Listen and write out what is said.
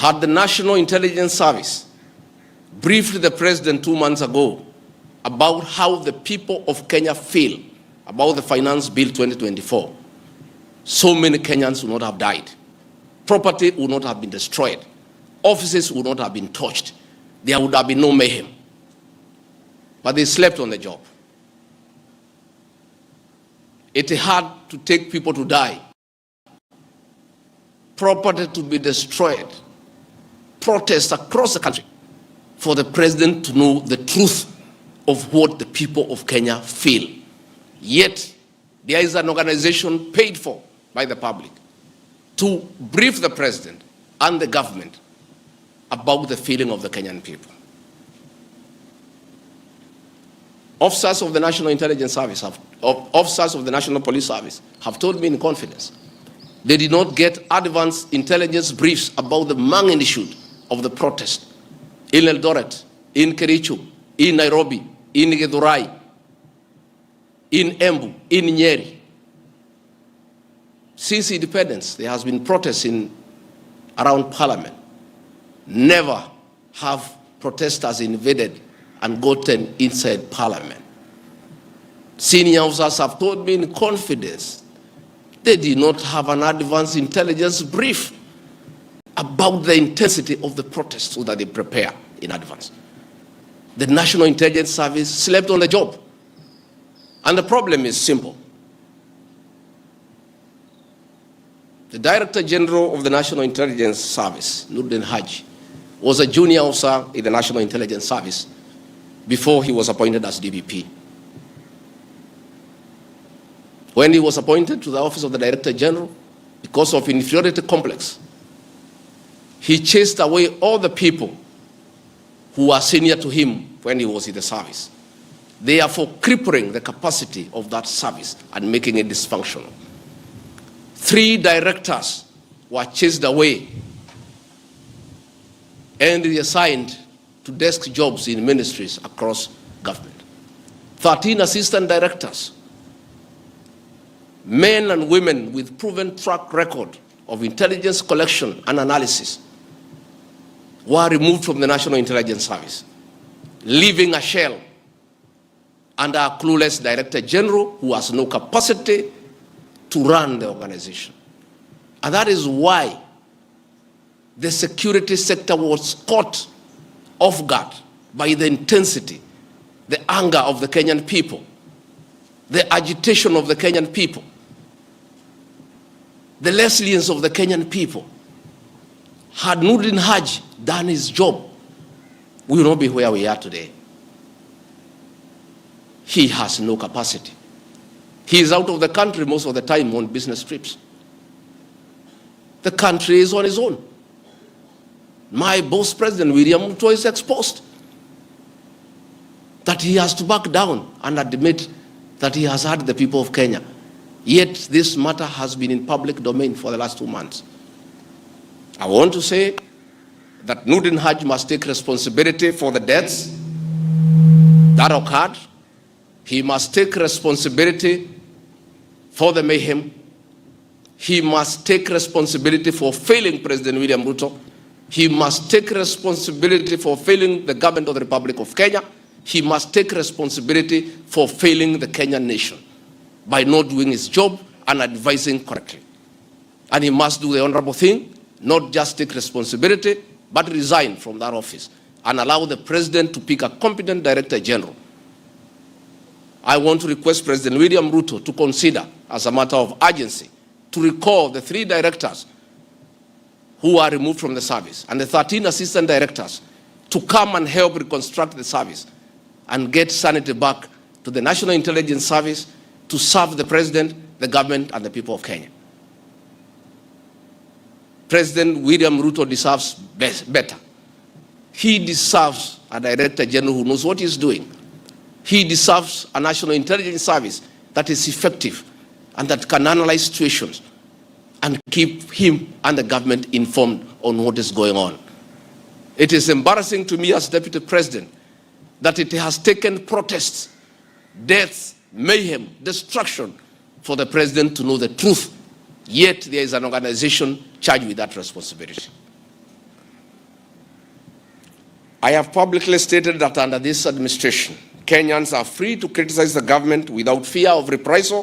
Had the National Intelligence Service briefed the president 2 months ago about how the people of Kenya feel about the Finance Bill 2024, so many Kenyans would not have died. Property would not have been destroyed. Offices would not have been touched. There would have been no mayhem. But they slept on the job. It had to take people to die, property to be destroyed, protests across the country for the president to know the truth of what the people of Kenya feel. Yet, there is an organization paid for by the public to brief the president and the government about the feeling of the Kenyan people. Officers of the National Intelligence Service, officers of the National Police Service have told me in confidence they did not get advance intelligence briefs about the magnitude of the protest in Eldoret, in Kericho, in Nairobi, in Githurai, in Embu, in Nyeri. Since independence, there has been protests around Parliament. Never have protesters invaded and gotten inside Parliament. Senior officers have told me in confidence they did not have an advance intelligence brief about the intensity of the protest so that they prepare in advance. The National Intelligence Service slept on the job. And the problem is simple. The Director General of the National Intelligence Service, Nordin Hadji, was a junior officer in the National Intelligence Service before he was appointed as DPP. When he was appointed to the office of the Director General, because of inferiority complex, he chased away all the people who were senior to him when he was in the service, therefore crippling the capacity of that service and making it dysfunctional. 3 directors were chased away and reassigned to desk jobs in ministries across government. 13 assistant directors, men and women with proven track record of intelligence collection and analysis, were removed from the National Intelligence Service, leaving a shell under a clueless Director General who has no capacity to run the organization. And that is why the security sector was caught off guard by the intensity, the anger of the Kenyan people, the agitation of the Kenyan people, the resilience of the Kenyan people. Had Nordin Hadji done his job, we will not be where we are today. He has no capacity. He is out of the country most of the time on business trips. The country is on his own. My boss, President William Ruto, is exposed that he has to back down and admit that he has hurt the people of Kenya. Yet this matter has been in public domain for the last 2 months. I want to say that Nordin Hadji must take responsibility for the deaths that occurred. He must take responsibility for the mayhem. He must take responsibility for failing President William Ruto. He must take responsibility for failing the government of the Republic of Kenya. He must take responsibility for failing the Kenyan nation by not doing his job and advising correctly. And he must do the honorable thing, not just take responsibility, but resign from that office and allow the president to pick a competent Director General. I want to request President William Ruto to consider, as a matter of urgency, to recall the 3 directors who are removed from the service and the 13 assistant directors to come and help reconstruct the service and get sanity back to the National Intelligence Service to serve the president, the government, and the people of Kenya. President William Ruto deserves better. He deserves a Director General who knows what he's doing. He deserves a National Intelligence Service that is effective and that can analyze situations and keep him and the government informed on what is going on. It is embarrassing to me as Deputy President that it has taken protests, deaths, mayhem, destruction for the president to know the truth. Yet there is an organization charged with that responsibility. I have publicly stated that under this administration, Kenyans are free to criticize the government without fear of reprisal